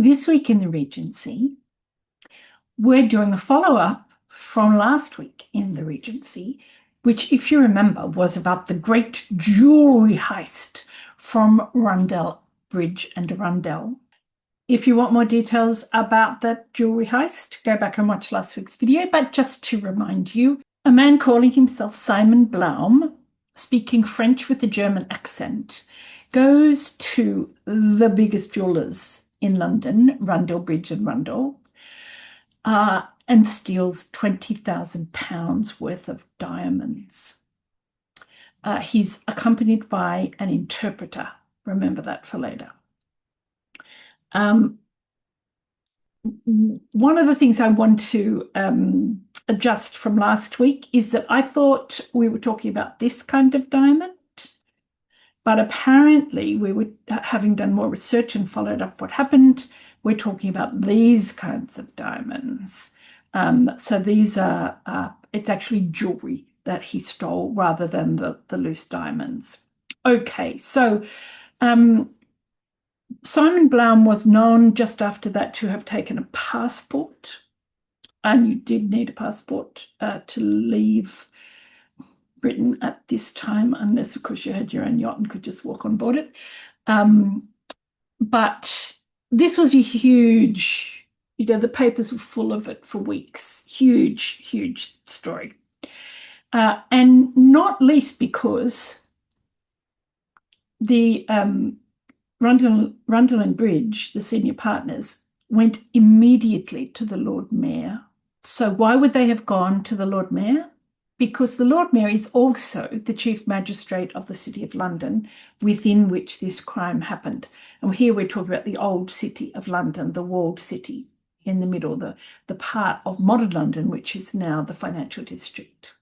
This week in the Regency, we're doing a follow-up from last week in the Regency, which, if you remember, was about the great jewellery heist from Rundell Bridge and Rundell. If you want more details about that jewellery heist, go back and watch last week's video. But just to remind you, a man calling himself Simon Blaum, speaking French with a German accent, goes to the biggest jewellers in London, Rundell Bridge and Rundell, and steals £20,000 worth of diamonds. He's accompanied by an interpreter. Remember that for later. One of the things I want to adjust from last week is that I thought we were talking about this kind of diamond, but apparently we were, having done more research and followed up what happened, we're talking about these kinds of diamonds. So these are, it's actually jewelry that he stole rather than the loose diamonds. Okay, so Simon Blaum was known just after that to have taken a passport, and you did need a passport to leave Britain at this time, unless, of course, you had your own yacht and could just walk on board it. But this was a huge, the papers were full of it for weeks. Huge, huge story. And not least because the Rundell and Bridge, the senior partners, went immediately to the Lord Mayor. So why would they have gone to the Lord Mayor? Because the Lord Mayor is also the Chief Magistrate of the City of London, within which this crime happened. And here we're talking about the old City of London, the walled city in the middle, the part of modern London, which is now the financial district.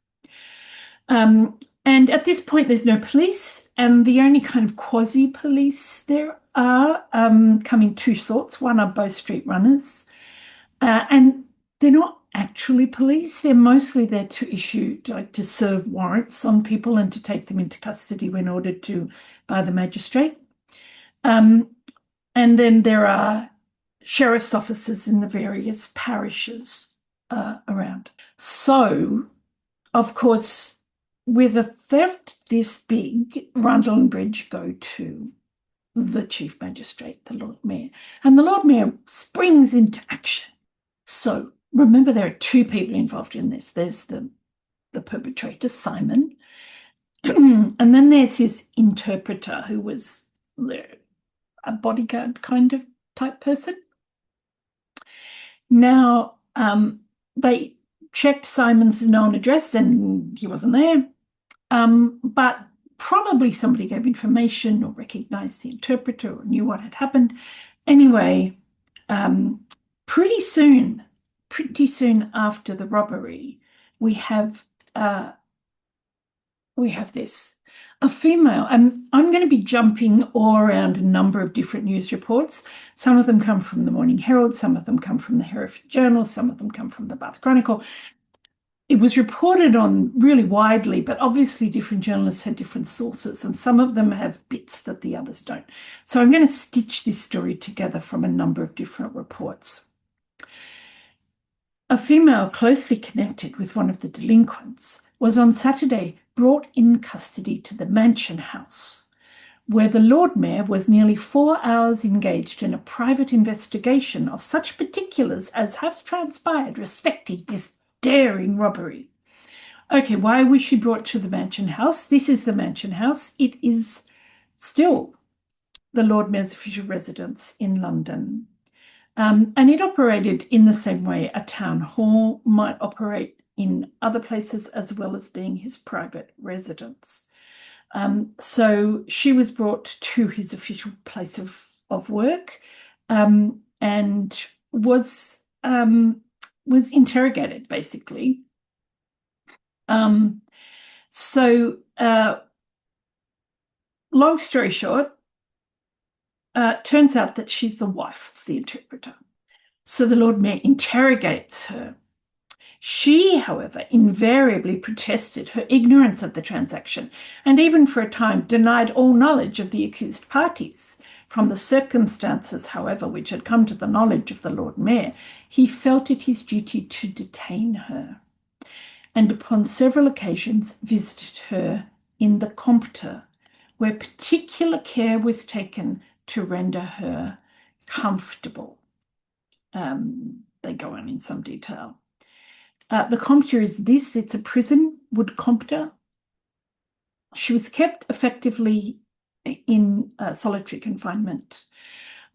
And at this point, there's no police, and the only kind of quasi-police there are come in two sorts. One are Bow Street runners, and they're not actually police. They're mostly there to issue, to serve warrants on people and to take them into custody when ordered to by the magistrate. And then there are sheriff's officers in the various parishes around. So, of course, with a theft this big, Rundell and Bridge go to the Chief Magistrate, the Lord Mayor, and the Lord Mayor springs into action. So remember, there are two people involved in this. There's the perpetrator, Simon, and then there's his interpreter, who was a bodyguard kind of type person. Now, they checked Simon's known address and he wasn't there. But probably somebody gave information or recognized the interpreter or knew what had happened. Anyway, pretty soon after the robbery, we have this. A female, and I'm going to be jumping all around a number of different news reports. Some of them come from the Morning Herald, some of them come from the Hereford Journal, some of them come from the Bath Chronicle. It was reported on really widely, but obviously different journalists had different sources, and some of them have bits that the others don't. So I'm going to stitch this story together from a number of different reports. A female closely connected with one of the delinquents was on Saturday brought in custody to the Mansion House, where the Lord Mayor was nearly 4 hours engaged in a private investigation of such particulars as have transpired respecting this daring robbery. Okay, why was she brought to the Mansion House? This is the Mansion House. It is still the Lord Mayor's official residence in London. And it operated in the same way a town hall might operate in other places, as well as being his private residence. So she was brought to his official place of work and was interrogated, basically. So long story short, turns out that she's the wife of the interpreter. So the Lord Mayor interrogates her. She, however, invariably protested her ignorance of the transaction and even for a time denied all knowledge of the accused parties. From the circumstances, however, which had come to the knowledge of the Lord Mayor, he felt it his duty to detain her, and upon several occasions visited her in the Compter, where particular care was taken to render her comfortable. They go on in some detail. The Compter is this: it's a prison, wood Compter. She was kept effectively in solitary confinement.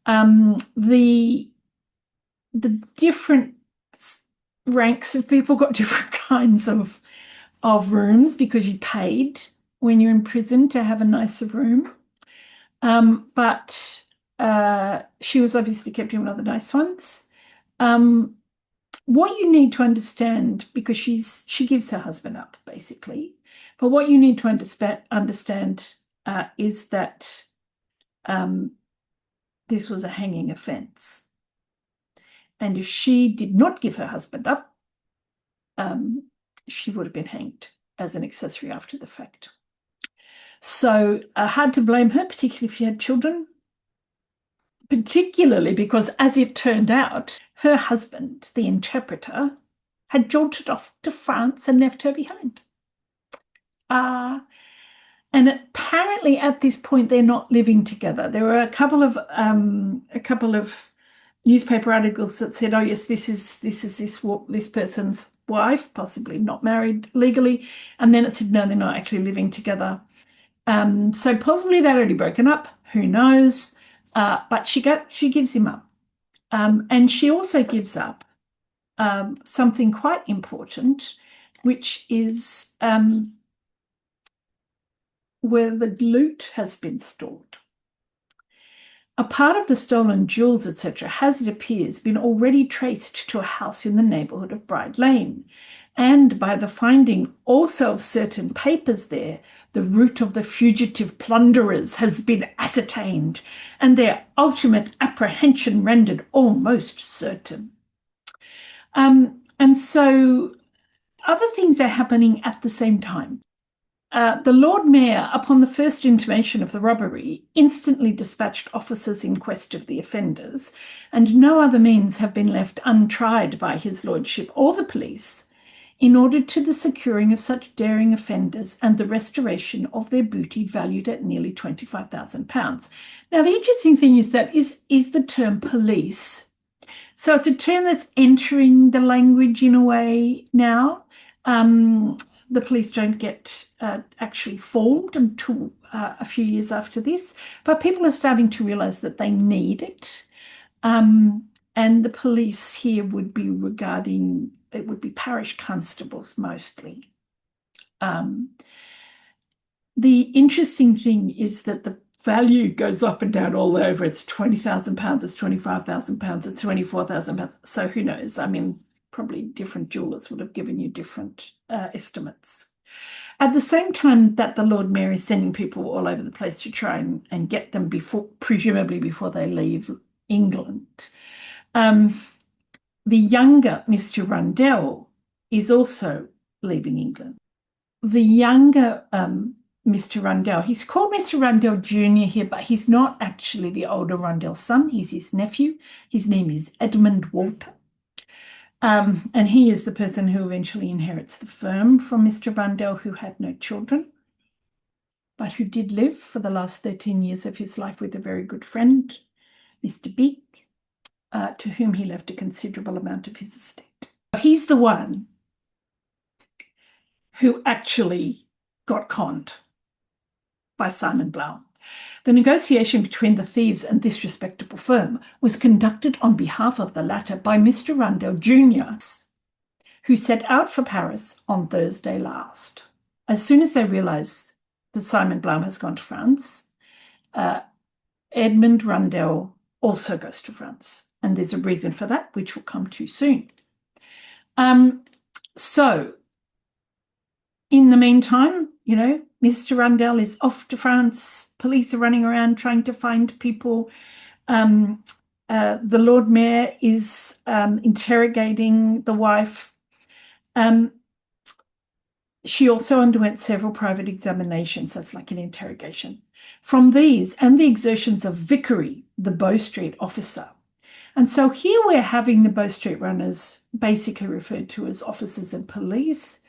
The different ranks of people got different kinds of rooms, because you paid when you're in prison to have a nicer room. But she was obviously kept in one of the nice ones. What you need to understand, because she gives her husband up, basically, but what you need to understand is that this was a hanging offence. And if she did not give her husband up, she would have been hanged as an accessory after the fact. So hard to blame her, particularly if she had children, particularly because, as it turned out, her husband, the interpreter, had jaunted off to France and left her behind. And apparently at this point, they're not living together. There were a couple of newspaper articles that said, oh yes, this is this person's wife, possibly not married legally. And then it said, no, they're not actually living together. So possibly they'd already broken up, who knows? But she gives him up. And she also gives up something quite important, which is where the loot has been stored. A part of the stolen jewels, etc., has, it appears, been already traced to a house in the neighbourhood of Bride Lane, and by the finding also of certain papers there, the route of the fugitive plunderers has been ascertained, and their ultimate apprehension rendered almost certain. And so other things are happening at the same time. The Lord Mayor, upon the first intimation of the robbery, instantly dispatched officers in quest of the offenders, and no other means have been left untried by his lordship or the police in order to the securing of such daring offenders and the restoration of their booty, valued at nearly £25,000. Now, the interesting thing is that is the term police. So it's a term that's entering the language in a way now. The police don't get actually formed until a few years after this, but people are starting to realise that they need it. And the police here would be it would be parish constables mostly. The interesting thing is that the value goes up and down all over. It's £20,000, it's £25,000, it's £24,000. So who knows? I mean, probably different jewellers would have given you different estimates. At the same time that the Lord Mayor is sending people all over the place to try and get them presumably before they leave England, the younger Mr. Rundell is also leaving England. The younger Mr. Rundell, he's called Mr. Rundell Jr. here, but he's not actually the older Rundell's son. He's his nephew. His name is Edmund Walter. And he is the person who eventually inherits the firm from Mr. Rundell, who had no children, but who did live for the last 13 years of his life with a very good friend, Mr. Beek, to whom he left a considerable amount of his estate. He's the one who actually got conned by Simon Blount. The negotiation between the thieves and this respectable firm was conducted on behalf of the latter by Mr. Rundell Jr., who set out for Paris on Thursday last. As soon as they realise that Simon Blount has gone to France, Edmund Rundell also goes to France. And there's a reason for that, which we'll come to soon. So, in the meantime, you know, Mr. Rundell is off to France. Police are running around trying to find people. The Lord Mayor is interrogating the wife. She also underwent several private examinations. That's like an interrogation. from these and the exertions of Vickery, the Bow Street officer. And so here we're having the Bow Street runners basically referred to as officers and police.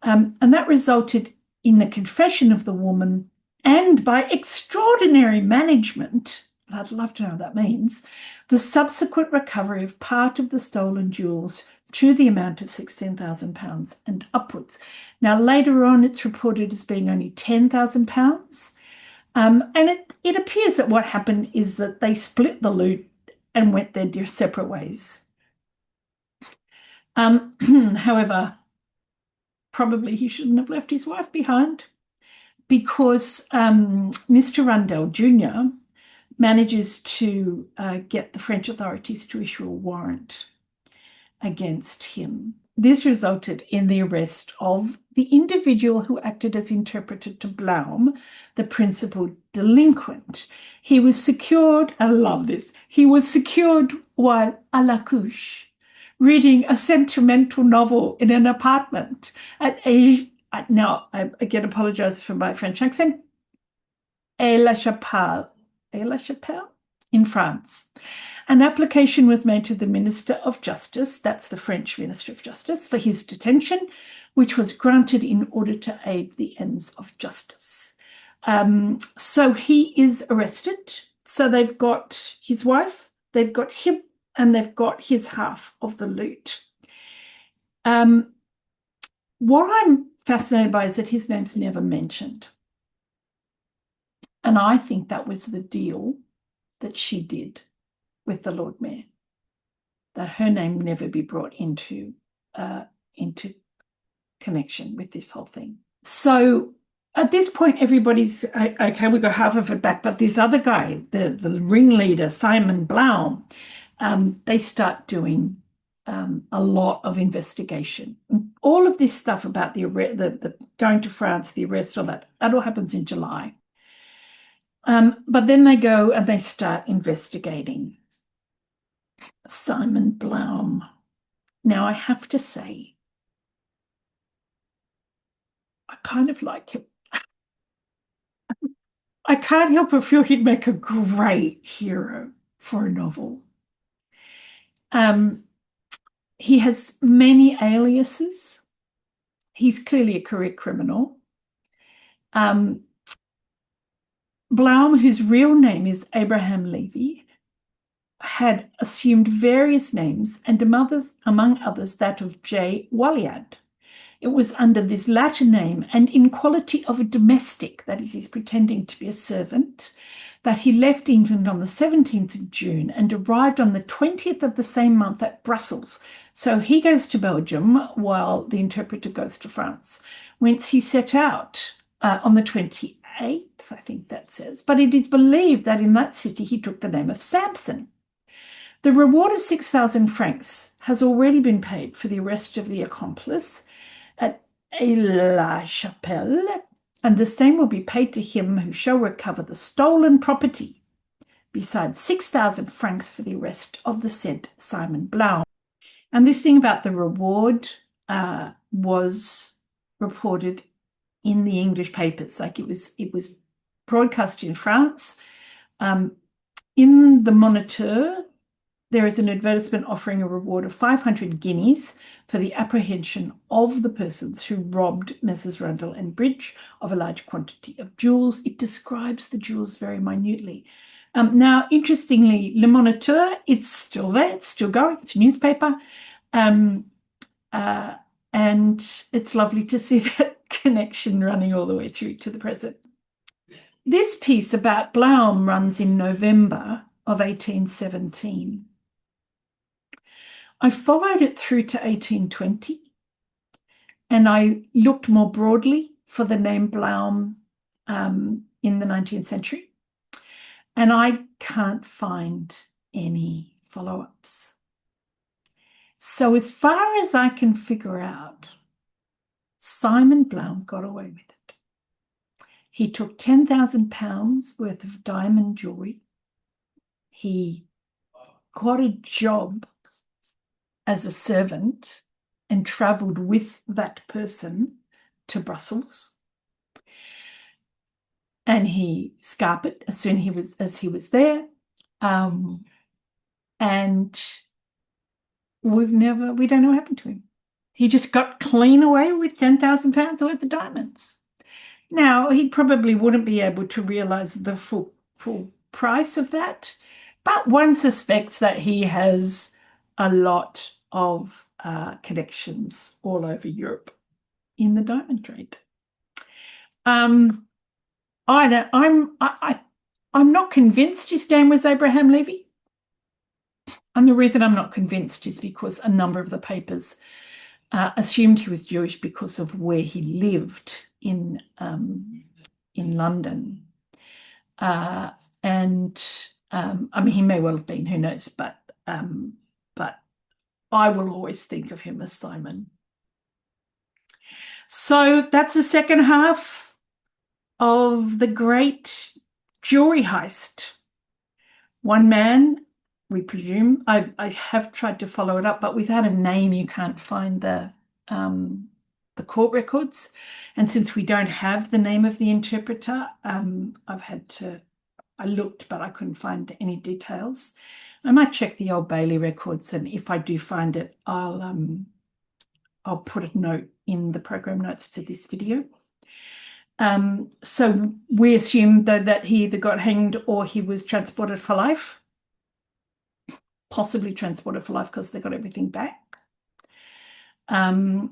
And that resulted in the confession of the woman and, by extraordinary management, I'd love to know what that means, the subsequent recovery of part of the stolen jewels to the amount of £16,000 and upwards. Now, later on, it's reported as being only £10,000. And it appears that what happened is that they split the loot and went their separate ways. However, probably he shouldn't have left his wife behind, because Mr. Rundell Jr. manages to get the French authorities to issue a warrant against him. This resulted in the arrest of the individual who acted as interpreter to Blaum, the principal delinquent. He was secured, I love this, he was secured while à la couche, reading a sentimental novel in an apartment at now I again apologize for my French accent, Aix-la-Chapelle in France. An application was made to the Minister of Justice, that's the French Minister of Justice, for his detention, which was granted in order to aid the ends of justice. So he is arrested. So they've got his wife, they've got him, and they've got his half of the loot. What I'm fascinated by is that his name's never mentioned. And I think that was the deal that she did with the Lord Mayor, that her name never be brought into connection with this whole thing. So at this point, everybody's, okay, we got half of it back, but this other guy, the ringleader, Simon Blaum, they start doing a lot of investigation. All of this stuff about the going to France, the arrest, all that all happens in July. But then they go and they start investigating Simon Blaum. Now, I have to say, I kind of like him. I can't help but feel he'd make a great hero for a novel. He has many aliases. He's clearly a career criminal. Blaum, whose real name is Abraham Levy, had assumed various names, and among others that of J. Walliad. It was under this latter name and in quality of a domestic, that is, he's pretending to be a servant, that he left England on the 17th of June and arrived on the 20th of the same month at Brussels. So he goes to Belgium while the interpreter goes to France, whence he set out on the 28th, I think that says. But it is believed that in that city he took the name of Samson. The reward of 6,000 francs has already been paid for the arrest of the accomplice at Aix-la-Chapelle, and the same will be paid to him who shall recover the stolen property, besides 6,000 francs for the arrest of the said Simon Blaum. And this thing about the reward was reported in the English papers, like it was broadcast in France. In the Moniteur, there is an advertisement offering a reward of 500 guineas for the apprehension of the persons who robbed Messrs. Rundell and Bridge of a large quantity of jewels. It describes the jewels very minutely. Now, interestingly, Le Moniteur, it's still there, it's still going, it's a newspaper. And it's lovely to see that connection running all the way through to the present. This piece about Blaum runs in November of 1817. I followed it through to 1820, and I looked more broadly for the name Blaum in the 19th century, and I can't find any follow-ups. So as far as I can figure out, Simon Blaum got away with it. He took £10,000 worth of diamond jewellery. He got a job as a servant and travelled with that person to Brussels. and he scarpered as soon as he was there. And we don't know what happened to him. He just got clean away with £10,000 worth of diamonds. Now, he probably wouldn't be able to realize the full price of that, but one suspects that he has a lot of connections all over Europe in the diamond trade. I'm not convinced his name was Abraham Levy. And the reason I'm not convinced is because a number of the papers assumed he was Jewish because of where he lived in London. I mean, he may well have been, who knows, but I will always think of him as Simon. So that's the second half of the great jewelry heist. One man, we presume. I have tried to follow it up, but without a name, you can't find the court records. And since we don't have the name of the interpreter, I looked, but I couldn't find any details. I might check the Old Bailey records, and if I do find it, I'll put a note in the program notes to this video. So we assume though that he either got hanged or he was transported for life. Possibly transported for life because they got everything back. And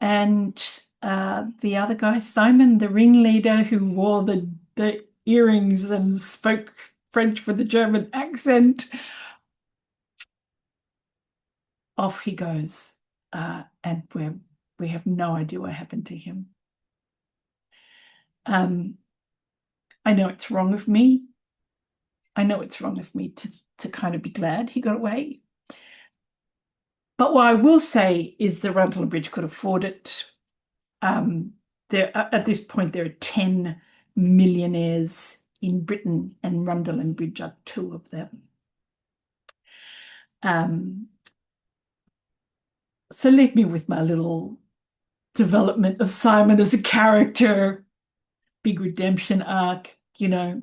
the other guy, Simon, the ringleader who wore the earrings and spoke French with a German accent, off he goes. And we have no idea what happened to him. I know it's wrong of me. I know it's wrong of me to kind of be glad he got away. But what I will say is the Rundell Bridge could afford it. At this point, there are 10 millionaires in Britain, and Rundell and Bridge are 2 of them. So leave me with my little development of Simon as a character, big redemption arc, you know.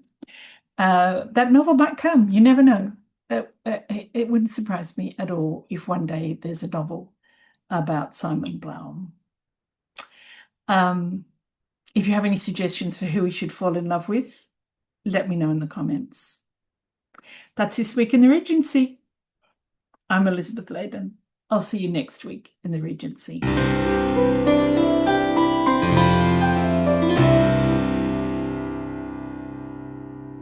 That novel might come, you never know. It wouldn't surprise me at all if one day there's a novel about Simon Blaum. If you have any suggestions for who we should fall in love with, let me know in the comments. That's this week in the Regency. I'm Elizabeth Layden. I'll see you next week in the Regency.